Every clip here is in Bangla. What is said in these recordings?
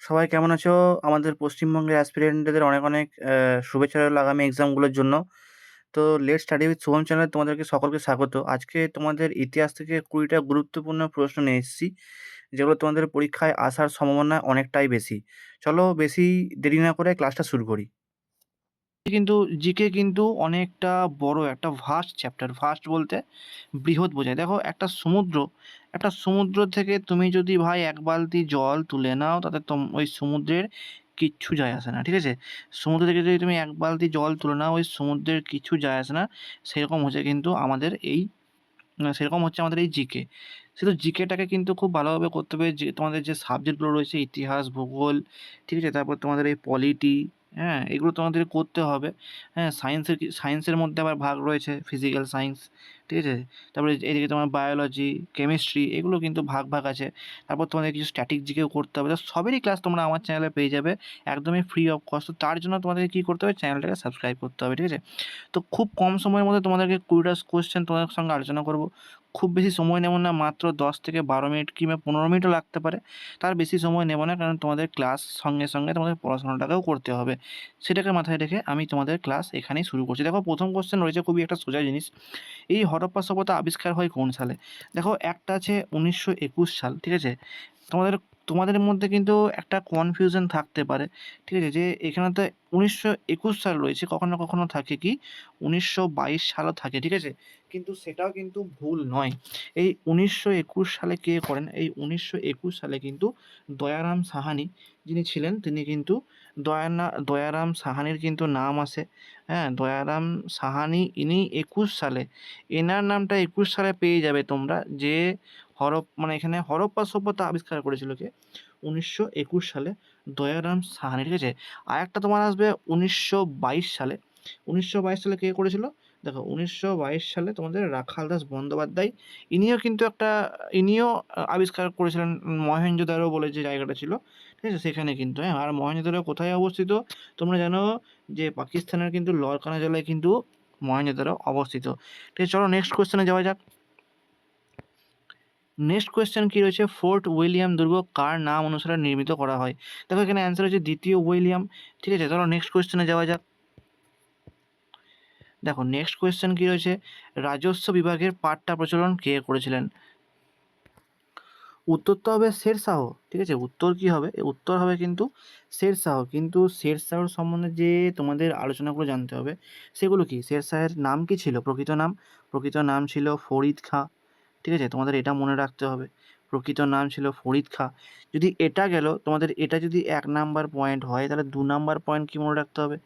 সবাই কেমন আছো? আমাদের পশ্চিমবঙ্গের অ্যাসপিরেন্টদের অনেক, অনেক শুভেচ্ছা রইলো আগামী এক্সামগুলোর জন্য। তো লেটস স্টাডি উইথ শুভম চ্যানেলে তোমাদেরকে সকলকে স্বাগত। আজকে তোমাদের ইতিহাস থেকে ২০ টা গুরুত্বপূর্ণ প্রশ্ন নিয়ে এসেছি, যেগুলো তোমাদের পরীক্ষায় আসার সম্ভাবনা অনেকটাই বেশি। চলো বেশি দেরি না করে ক্লাসটা শুরু করি। কিন্তু জিকে কিন্তু অনেকটা বড় একটা ভাস্ট চ্যাপ্টার। ভাস্ট বলতে বৃহৎ বোঝায়। দেখো একটা সমুদ্র থেকে তুমি যদি ভাই ১ বালতি জল তুলে নাও তাতে ওই সমুদ্রের কিচ্ছু যায় আসে না। ঠিক আছে? সমুদ্র থেকে যদি তুমি ১ বালতি জল তুলে নাও ওই সমুদ্রের কিচ্ছু যায় আসে না। সেরকম হচ্ছে কিন্তু আমাদের এই সেরকম হচ্ছে আমাদের এই জিকে। শুধু জিকেটাকে কিন্তু খুব ভালোভাবে করতে হবে। যে তোমাদের যে সাবজেক্টগুলো রয়েছে ইতিহাস, ভূগোল, ঠিক আছে? তারপর তোমাদের এই পলিটি, হ্যাঁ? এগুলো তোমাদের করতে হবে। হ্যাঁ? সায়েন্সের মধ্যে আবার ভাগ রয়েছে ফিজিক্যাল সায়েন্স, ঠিক আছে? তারপরে এদিকে তোমার বায়োলজি, কেমিস্ট্রি এগুলো কিন্তু ভাগ আছে। তারপর তোমাদের কিছু স্ট্যাটিক জিকেও করতে হবে। তো সবেরই ক্লাস তোমরা আমার চ্যানেলে পেয়ে যাবে একদমই ফ্রি অফ কস্ট। তো তার জন্য তোমাদেরকে কী করতে হবে? চ্যানেলটাকে সাবস্ক্রাইব করতে হবে, ঠিক আছে? তো খুব কম সময়ের মধ্যে তোমাদেরকে ২০টা কোয়েশ্চেন তোমাদের সঙ্গে আলোচনা করব। খুব বেশি সময় নেব না, মাত্র ১০ থেকে ১২ মিনিট কিংবা ১৫ মিনিটও লাগতে পারে। তার বেশি সময় নেব না, কারণ তোমাদের ক্লাস সঙ্গে তোমাদের পড়াশোনাটাকেও করতে হবে। সেটাকে মাথায় রেখে আমি তোমাদের ক্লাস এখানেই শুরু করছি। দেখো, প্রথম কোয়েশ্চেন রয়েছে খুবই একটা সোজা জিনিস। এই হরপ্পা সভ্যতা আবিষ্কার হয় কোন সালে? দেখো, একটা আছে ১৯২১ সাল, ঠিক আছে? তোমাদের তোমাদের মধ্যে কিন্তু একটা কনফিউশন থাকতে পারে, ঠিক আছে? যে এখানেতে ১৯২১ সাল রয়েছে, কখনো কখনো থাকে কি ১৯২২ সালও থাকে, ঠিক আছে? কিন্তু সেটাও কিন্তু ভুল নয়। এই ১৯২১ সালে কে করেন? এই ১৯২১ সালে কিন্তু দয়ারাম সাহানি যিনি ছিলেন, তিনি কিন্তু দয়ারাম সাহানির কিন্তু নাম আসে, হ্যাঁ? দয়ারাম সাহানি, ইনি ২১ সালে, এনার নামটা ২১ সালে পেয়ে যাবে তোমরা। যে মানে এখানে হরপ্পা সভ্যতা আবিষ্কার করেছিল কে? ১৯২১ সালে দয়ারাম সাহানি, ঠিক আছে? আরেকটা তোমার আসবে ১৯২২ সালে। ১৯২২ সালে কে করেছিল? দেখো, ১৯২২ সালে তোমাদের রাখালদাস বন্দ্যোপাধ্যায়। ইনিও আবিষ্কার করেছিলেন মহেঞ্জোদারো বলে যে জায়গাটা ছিল, ঠিক আছে? সেখানে কিন্তু, হ্যাঁ? আর মহেঞ্জোদারো কোথায় অবস্থিত? তোমরা জানো যে পাকিস্তানের কিন্তু লরকানা জেলায় কিন্তু মহেঞ্জোদারো অবস্থিত। ঠিক আছে? চলো নেক্সট কোয়েশ্চেনে যাওয়া যাক। নেক্সট কোয়েশ্চেন কী রয়েছে? ফোর্ট উইলিয়াম দুর্গ কার নাম অনুসারে নির্মিত করা হয়? দেখো, এখানে অ্যান্সার হচ্ছে দ্বিতীয় উইলিয়াম, ঠিক আছে? চলো নেক্সট কোয়েশ্চেনে যাওয়া যাক। দেখো, নেক্সট কোয়েশ্চেন কী রয়েছে? রাজস্ব বিভাগের পাট্টা প্রচলন কে করেছিলেন? উত্তর তো হবে শেরশাহ, ঠিক আছে? উত্তর কী হবে? উত্তর হবে কিন্তু শেরশাহ। কিন্তু শেরশাহর সম্বন্ধে যে তোমাদের আলোচনাগুলো জানতে হবে, সেগুলো কী? শেরশাহের নাম কী ছিল? প্রকৃত নাম ছিল ফরিদ খাঁ, ঠিক আছে? তোমাদের এটা মনে রাখতে হবে। প্রকৃত নাম ছিল ফরিদ খাঁ। যদি এটা গেল তোমাদের, এটা যদি ১ নাম্বার পয়েন্ট হয়, তাহলে ২ নাম্বার পয়েন্ট কী মনে রাখতে হবে?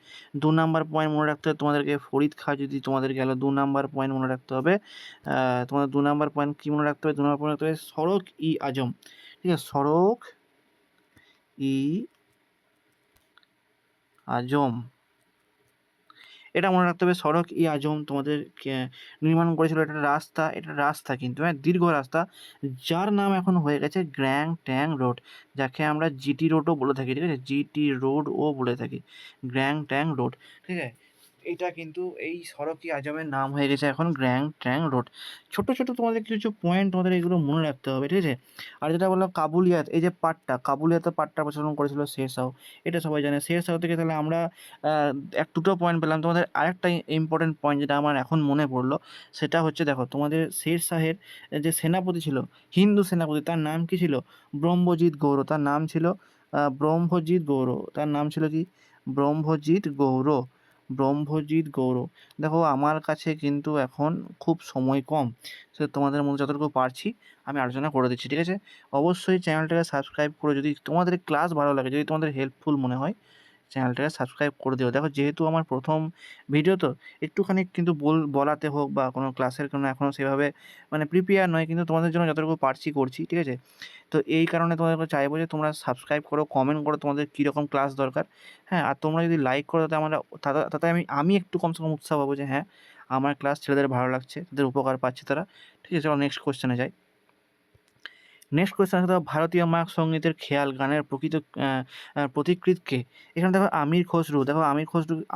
২ নাম্বার পয়েন্ট মনে রাখতে হবে তোমাদেরকে, ফরিদ খাঁ যদি তোমাদের গেল, ২ নাম্বার পয়েন্ট মনে রাখতে হবে তোমাদের ২ নাম্বার পয়েন্ট কী মনে রাখতে হবে? ২ নাম্বার পয়েন্ট রাখতে হবে সড়ক-ই-আজম, ঠিক আছে? সড়ক-ই-আজম, এটা মনে রাখতে হবে। সড়ক-ই-আজম তোমাদের নির্মাণ করেছিল। এটা রাস্তা কিন্তু, হ্যাঁ? দীর্ঘ রাস্তা, যার নাম এখন হয়ে গেছে গ্র্যাং ট্যাং রোড, যাকে আমরা জিটি রোডও বলে থাকি, ঠিক আছে? জিটি রোডও বলে থাকি, গ্র্যাং ট্যাং রোড, ঠিক আছে? এইটা কিন্তু এই সড়ক-ই-আজমের নাম হয়ে গেছে এখন গ্র্যাং ট্যাং রোড। ছোট তোমাদের কিছু পয়েন্ট তোমাদের এগুলো মনে রাখতে হবে, ঠিক আছে? আর যেটা বললাম কাবুলিয়াত, এই যে কাবুলিয়াতে পাট্টা প্রচলন করেছিল শেরশাহ, এটা সবাই জানে। শেরশাহ থেকে তাহলে আমরা আ দুটো পয়েন্ট পেলাম। তোমাদের আরেকটা ইম্পর্টেন্ট পয়েন্ট যেটা আমার এখন মনে পড়লো, সেটা হচ্ছে, দেখো, তোমাদের শেরশাহের যে সেনাপতি ছিল, হিন্দু সেনাপতি, তার নাম কী ছিল? ব্রহ্মজিৎ গৌর। তার নাম ছিল ব্রহ্মজিৎ গৌর। তার নাম ছিল কি? ব্রহ্মজিৎ গৌর। ব্রহ্মজিৎ গৌর। দেখো, আমার কাছে কিন্তু এখন খুব সময় কম। তোমাদের মধ্যে যতটুকু পারছি আমি আলোচনা করে দিচ্ছি, ঠিক আছে? অবশ্যই চ্যানেলটাকে সাবস্ক্রাইব করে, যদি তোমাদের ক্লাস ভালো লাগে, যদি তোমাদের হেল্পফুল মনে হয়, চ্যানেলটাকে সাবস্ক্রাইব করে দিও। দেখো, যেহেতু আমার প্রথম ভিডিও, তো একটুখানি কিন্তু বলাতে হোক বা কোনো ক্লাসের কোনো এখনও সেভাবে মানে প্রিপেয়ার নয়, কিন্তু তোমাদের জন্য যতটুকু পারছি করছি, ঠিক আছে? তো এই কারণে তোমাদেরকে চাইবো যে তোমরা সাবস্ক্রাইব করো, কমেন্ট করো তোমাদের কীরকম ক্লাস দরকার, হ্যাঁ? আর তোমরা যদি লাইক করো, তাতে তাতে আমি একটু কমসে কম উৎসাহ পাবো যে হ্যাঁ, আমার ক্লাস ছেলেদের ভালো লাগছে, তাদের উপকার পাচ্ছে তারা, ঠিক আছে? চলো নেক্সট কোয়েশ্চেনে যাই। নেক্সট কোয়েশ্চেন আছে, দেখো, ভারতীয় মার্গ সঙ্গীতের খেয়াল গানের প্রকৃত পথিকৃৎ কে? এখানে দেখো আমির খসরু। দেখো,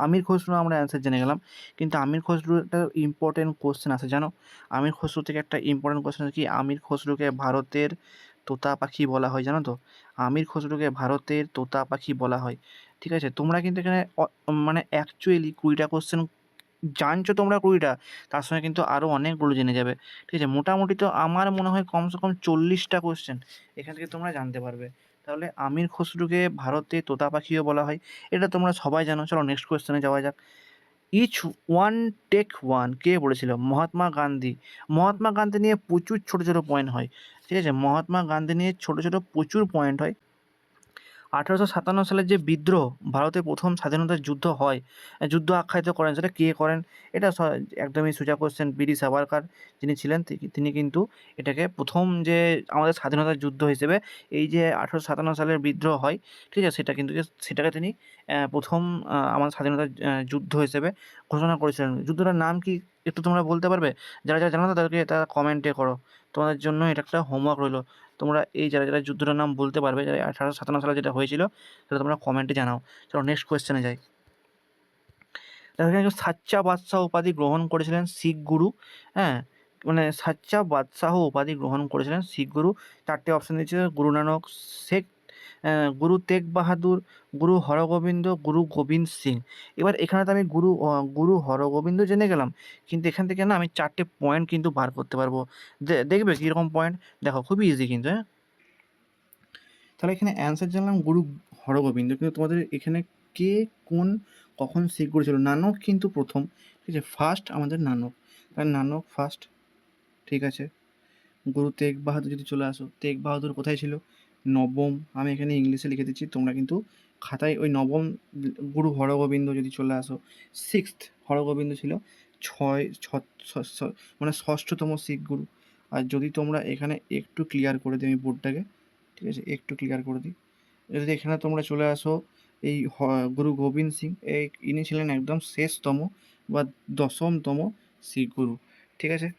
আমির খসরু আমরা অ্যান্সার জেনে গেলাম, কিন্তু আমির খসরুর একটা ইম্পর্টেন্ট কোয়েশ্চেন আছে, জানো? আমির খসরু থেকে একটা ইম্পর্টেন্ট কোয়েশ্চেন আছে কি? আমির খসরুকে ভারতের তোতা পাখি বলা হয়, জানো তো? আমির খসরুকে ভারতের তোতা পাখি বলা হয়। ঠিক আছে? তোমরা কিন্তু এখানে মানে অ্যাকচুয়ালি 20টা কোয়েশ্চেন জানছো তোমরা 20টা, তার সঙ্গে কিন্তু আরও অনেকগুলো জেনে যাবে। ঠিক আছে? মোটামুটি তো আমার মনে হয় কমসে কম 40টা কোয়েশ্চেন এখান থেকে তোমরা জানতে পারবে। তাহলে আমির খসরুকে ভারতে তোতা পাখিও বলা হয়। এটা তোমরা সবাই জানো। চলো নেক্সট কোয়েশ্চেনে যাওয়া যাক। ইচ ওয়ান টেক ওয়ান কে বলেছিল? মহাত্মা গান্ধী। মহাত্মা গান্ধী নিয়ে প্রচুর ছোটো ছোটো পয়েন্ট হয়। ঠিক আছে? মহাত্মা গান্ধী নিয়ে ছোটো ছোটো প্রচুর পয়েন্ট হয়। 1857 সালের যে বিদ্রোহ, ভারতের প্রথম স্বাধীনতার যুদ্ধ হয়, যুদ্ধ আখ্যায়িত করেন, সেটা কে করেন? এটা একদমই সোজা কোশ্চেন, বীর সাভারকর যিনি ছিলেন তিনি কিন্তু এটাকে প্রথম যে আমাদের স্বাধীনতার যুদ্ধ হিসেবে এই যে 1857 সালের বিদ্রোহ হয়, ঠিক আছে, সেটাকে তিনি প্রথম আমাদের স্বাধীনতার যুদ্ধ হিসেবে ঘোষণা করেছিলেন। যুদ্ধটার নাম কি একটু তোমরা বলতে পারবে? যারা যারা জানো না তাদেরকে তারা কমেন্টে করো, তোমাদের জন্য এটা একটা হোমওয়ার্ক রইলো। তোমরা এই যারা যারা যুদ্ধটার নাম বলতে পারবে, যারা 1857 সালে যেটা হয়েছিল, সেটা তোমরা কমেন্টে জানাও। চলো নেক্সট কোয়েশ্চেনে যাই। দেখো এখানে সাচ্চা বাদশাহ উপাধি গ্রহণ করেছিলেন শিখ গুরু। হ্যাঁ, মানে সাচ্চা বাদশাহ উপাধি গ্রহণ করেছিলেন শিখ গুরু। 4টে অপশান দিয়েছে: গুরু নানক, শেখ গুরু তেগ বাহাদুর, গুরু হরগোবিন্দ, গুরু গোবিন্দ সিং। এবার এখানে তো আমি গুরু হরগোবিন্দ জেনে গেলাম, কিন্তু এখান থেকে না আমি 4টে পয়েন্ট কিন্তু বার করতে পারবো। দেখবে কীরকম পয়েন্ট, দেখো খুবই ইজি কিন্তু। হ্যাঁ, তাহলে এখানে অ্যান্সার জানলাম গুরু হরগোবিন্দ, কিন্তু তোমাদের এখানে কে কোন কখন শিখ গুরু ছিল? নানক কিন্তু প্রথম। ঠিক আছে, ফার্স্ট আমাদের নানক, তাহলে নানক ফার্স্ট। ঠিক আছে, গুরু তেগ বাহাদুর যদি চলে আসো, তেগ বাহাদুর কোথায় ছিল? নবম। আমি এখানে ইংলিশে লিখে দিচ্ছি, তোমরা কিন্তু খাতায় ওই নবম। গুরু হরগোবিন্দ যদি চলে আসো, সিক্সথ হরগোবিন্দ ছিল মানে ষষ্ঠতম শিখ গুরু। আর যদি তোমরা এখানে একটু ক্লিয়ার করে দিই আমি বোর্ডটাকে, ঠিক আছে, একটু ক্লিয়ার করে দিই, যদি এখানে তোমরা চলে আসো, এই গুরু গোবিন্দ সিং, ইনি ছিলেন একদম শেষতম বা দশমতম শিখ গুরু। ঠিক আছে,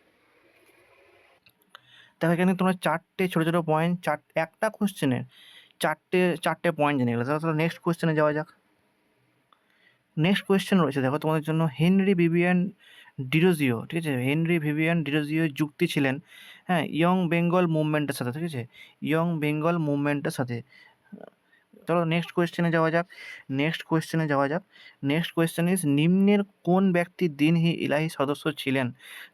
দেখো এখানে তোমরা 4টে ছোটো ছোটো পয়েন্ট, একটা কোশ্চেনের 4টে পয়েন্ট জেনে গেলে। তাহলে নেক্সট কোশ্চেনে যাওয়া যাক। নেক্সট কোয়েশ্চেন রয়েছে দেখো তোমাদের জন্য, হেনরি ভিভিয়ান ডিরোজিও। ঠিক আছে, হেনরি ভিভিয়ান ডিরোজিও যুক্তি ছিলেন, হ্যাঁ, ইয়ং বেঙ্গল মুভমেন্টের সাথে। ঠিক আছে, ইয়ং বেঙ্গল মুভমেন্টের সাথে। চলো নেক্সট কোয়েশ্চেনে যাওয়া যাক। নেক্সট কোয়েশ্চেন ইজ, নিম্নের কোন ব্যক্তি দিনহি ইলাহি সদস্য ছিলেন?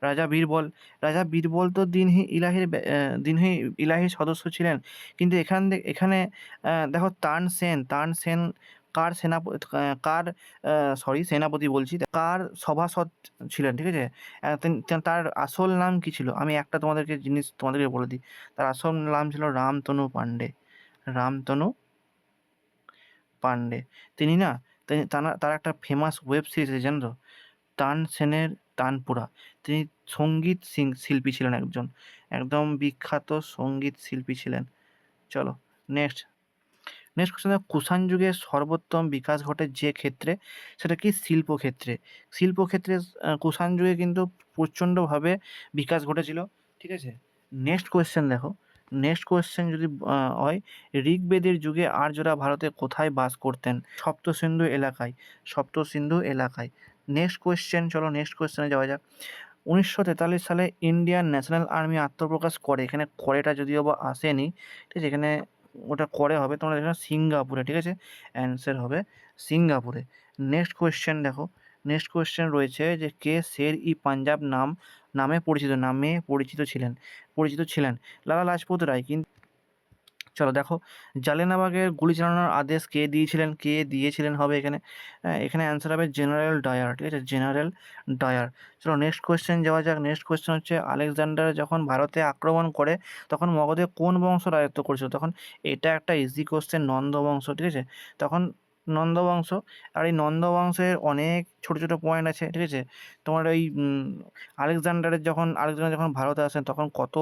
রাজা বীরবল। রাজা বীরবল তো দিনহি ইলাহির সদস্য ছিলেন, কিন্তু এখানে দেখো তানসেন কার সেনাপতি বলছি, কার সভাসদ ছিলেন? ঠিক আছে, তার আসল নাম কি ছিল? আমি একটা তোমাদেরকে বলে দিই, তার আসল নাম ছিল রামতনু পাণ্ডে। রামতনু পাণ্ডে। তিনি না, তার একটা ফেমাস ওয়েব সিরিজ আছে জানো তো, তানসেনের তানপুরা। তিনি সঙ্গীত শিল্পী ছিলেন, একদম বিখ্যাত সঙ্গীত শিল্পী ছিলেন। চলো নেক্সট কোশ্চেন, কুষাণ যুগের সর্বোত্তম বিকাশ ঘটে যে ক্ষেত্রে, সেটা কি? শিল্পক্ষেত্রে কুষাণ যুগে কিন্তু প্রচণ্ডভাবে বিকাশ ঘটেছিল। ঠিক আছে, নেক্সট কোয়েশ্চেন দেখো। নেক্সট কোয়েশ্চেন যদি হয়, ঋগ্বেদের যুগে আর্যরা ভারতে কোথায় বাস করতেন? সপ্তসিন্ধু এলাকায়। নেক্সট কোয়েশ্চেন, চলো নেক্সট কোয়েশ্চেনে যাওয়া যাক। 1943 সালে ইন্ডিয়ান ন্যাশনাল আর্মি আত্মপ্রকাশ করে, এখানে করেটা যদিও বা আসেনি, ঠিক আছে, এখানে ওটা করে হবে, তোমরা দেখো সিঙ্গাপুরে। ঠিক আছে, অ্যান্সার হবে সিঙ্গাপুরে। নেক্সট কোয়েশ্চেন দেখো। নেক্সট কোয়েশ্চেন রয়েছে যে, কে শের ই পাঞ্জাব নামে পরিচিত ছিলেন? লালা লাজপত রায়। কিন্তু চলো দেখো, জালিয়ানবাগের গুলি চালানোর আদেশ কে দিয়েছিলেন হবে এখানে। এখানে অ্যান্সার হবে জেনারেল ডায়ার। ঠিক আছে, জেনারেল ডায়ার। চলো নেক্সট কোয়েশ্চেন যাওয়া যাক। নেক্সট কোয়েশ্চেন হচ্ছে, আলেকজান্ডার যখন ভারতে আক্রমণ করে তখন মগধে কোন বংশ রাজত্ব করেছিল? তখন এটা একটা ইজি কোয়েশ্চেন, নন্দ বংশ। ঠিক আছে, তখন নন্দ বংশ। আর এই নন্দ বংশের অনেক ছোটো ছোটো পয়েন্ট আছে। ঠিক আছে, তোমার ওই আলেকজান্ডার যখন ভারতে আসেন তখন কত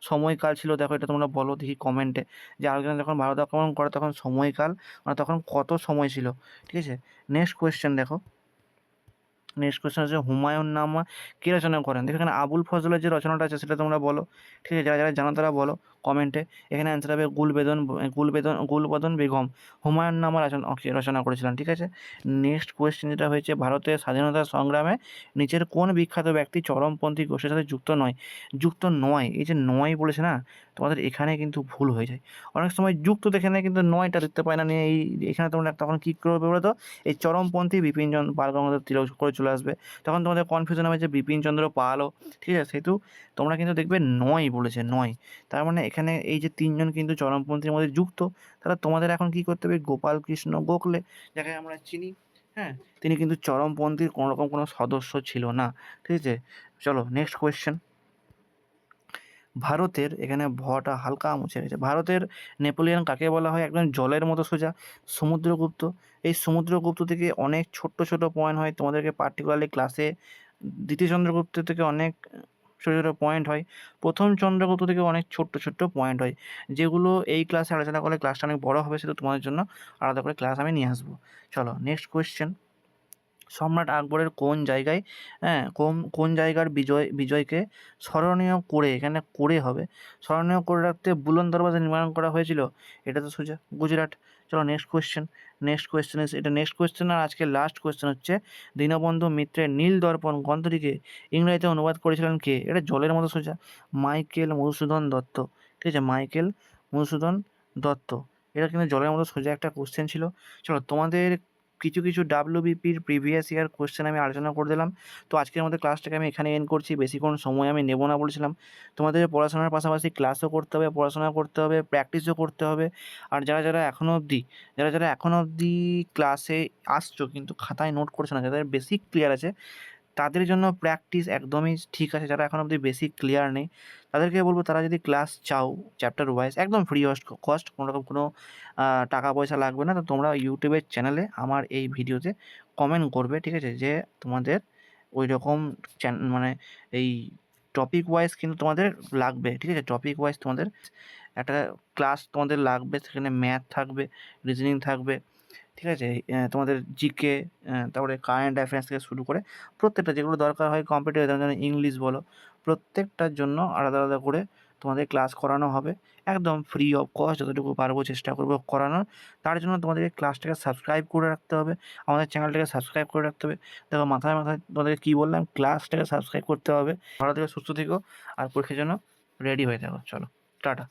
সময়কাল ছিল, দেখো এটা তোমরা বলো দেখি কমেন্টে, যে আলেকজান্ডার যখন ভারত আক্রমণ করে তখন সময়কাল মানে তখন কত সময় ছিল। ঠিক আছে, নেক্সট কোয়েশ্চেন দেখো। নেক্সট কোয়েশ্চেন হচ্ছে, হুমায়ুন নামা কে রচনা করেন? দেখো এখানে আবুল ফজলের যে রচনাটা আছে সেটা তোমরা বলো। ঠিক আছে, যারা যারা জানো তারা বলো কমেন্টে। এখানে অ্যান্সার হবে গুলবদন বেগম হুমায়ুন নামা রচনা করেছিলেন, ঠিক আছে? নেক্সট কোয়েশ্চেন যেটা হয়েছে, ভারতের স্বাধীনতা সংগ্রামে নিচের কোন বিখ্যাত ব্যক্তি চরমপন্থী গোষ্ঠীর সাথে যুক্ত নয়? যুক্ত নয়, এই যে নয় বলেছে না, তোমাদের এখানে কিন্তু ভুল হয়ে যায়। অনেক সময় যুক্ত দেখে নেয় কিন্তু নয়টা দেখতে পায় না, নিয়ে এখানে তোমরা তখন কী করবে বলো তো? এই চরমপন্থী বাল গঙ্গাধর তিলক করে চলে আসবে। তখন তোমাদের কনফিউশন হবে যে বিপিনচন্দ্র পালও, ঠিক আছে? সেহেতু তোমরা কিন্তু দেখবে নয় বলেছে, নয়। তার মানে এখানে এই যে ৩ জন কিন্তু চরমপন্থীর মধ্যে যুক্ত। তাহলে তোমাদের এখন কী করতে হবে? গোপাল কৃষ্ণ গোখলে, যাকে আমরা চিনি, হ্যাঁ? তিনি কিন্তু চরমপন্থীর কোনো রকম কোনো সদস্য ছিল না, ঠিক আছে? চলো নেক্সট কোয়েশ্চেন। ভারতের, এখানে ভটা হালকা মুছে গেছে, ভারতের নেপোলিয়ন কাকে বলা হয়? একদম জলের মতো সোজা, সমুদ্রগুপ্ত। এই সমুদ্রগুপ্ত থেকে অনেক ছোট্ট ছোট পয়েন্ট হয়, তোমাদেরকে পার্টিকুলারলি ক্লাসে দ্বিতীয় চন্দ্রগুপ্ত থেকে অনেক ছোটো ছোটো পয়েন্ট হয়, প্রথম চন্দ্রগুপ্ত থেকে অনেক ছোট্ট ছোট্ট পয়েন্ট হয়, যেগুলো এই ক্লাসে আলোচনা করলে ক্লাসটা অনেক বড় হবে, সেটা তোমাদের জন্য আলাদা করে ক্লাস আমি নিয়ে আসবো। চলো নেক্সট কোয়েশ্চেন। সম্রাট আকবরের কোন জায়গায়, হ্যাঁ, কোন জায়গার বিজয়কে স্মরণীয় করে, এখানে করে হবে, স্মরণীয় করে রাখতে বুলন্দ দরওয়াজা নির্মাণ করা হয়েছিল? এটা তো সোজা গুজরাট। চলো নেক্সট কোয়েশ্চেন। নেক্সট কোয়েশ্চেন আর আজকে লাস্ট কোয়েশ্চেন হচ্ছে, দীনবন্ধু মিত্রের নীল দর্পণ গ্রন্থটিকে ইংরেজিতে অনুবাদ করেছিলেন কে? এটা জলের মতো সোজা, মাইকেল মধুসূদন দত্ত, ঠিক আছে? মাইকেল মধুসূদন দত্ত। এটা কিন্তু জলের মতো সোজা একটা কোশ্চেন ছিল। চলো তোমাদের কিছু ডাব্লিউবিপির প্রিভিয়াস ইয়ার কোয়েশ্চেন আমি আলোচনা করে দিলাম। তো আজকের মধ্যে ক্লাসটাকে আমি এখানে এন্ড করছি, বেশিক্ষণ সময় আমি নেব না বলেছিলাম। তোমাদের পড়াশোনার পাশাপাশি ক্লাসও করতে হবে, পড়াশোনা করতে হবে, প্র্যাকটিসও করতে হবে। আর যারা এখনও অবধি ক্লাসে আসছো কিন্তু খাতায় নোট করছো না, যাদের বেসিক ক্লিয়ার আছে, তাদের জন্য প্র্যাকটিস একদমই ঠিক আছে। যারা এখন অবধি বেসিক ক্লিয়ার নেই, তাদেরকে বলবো, তারা যদি ক্লাস চাও চ্যাপ্টার ওয়াইজ, একদম ফ্রি কস্ট, কোনো রকম কোনো টাকা পয়সা লাগবে না, তো তোমরা ইউটিউবের চ্যানেলে আমার এই ভিডিওতে কমেন্ট করবে, ঠিক আছে? যে তোমাদের ওই রকম মানে এই টপিক ওয়াইজ কিন্তু তোমাদের লাগবে, ঠিক আছে? টপিক ওয়াইজ তোমাদের একটা ক্লাস তোমাদের লাগবে, সেখানে ম্যাথ থাকবে, রিজনিং থাকবে, ঠিক আছে? তোমাদের জিকে, তারপরে কারেন্ট অ্যাফেয়ার্স থেকে শুরু করে প্রত্যেকটা যেগুলো দরকার হয় কম্পিটিটিভ এক্সামের জন্য, ইংলিশ বলো, প্রত্যেকটার জন্য আলাদা আলাদা করে তোমাদের ক্লাস করানো হবে, একদম ফ্রি অফ কস্ট। যতটুকু পারবো চেষ্টা করবো করানোর। তার জন্য তোমাদেরকে ক্লাসটাকে সাবস্ক্রাইব করে রাখতে হবে, আমাদের চ্যানেলটাকে সাবস্ক্রাইব করে রাখতে হবে। দেখো মাথায় মাথায় তোমাদেরকে কী বললাম, ক্লাসটাকে সাবস্ক্রাইব করতে হবে। ভালো থেকো, সুস্থ থেকো, আর পরীক্ষার জন্য রেডি হয়ে থাকো। চলো টাটা।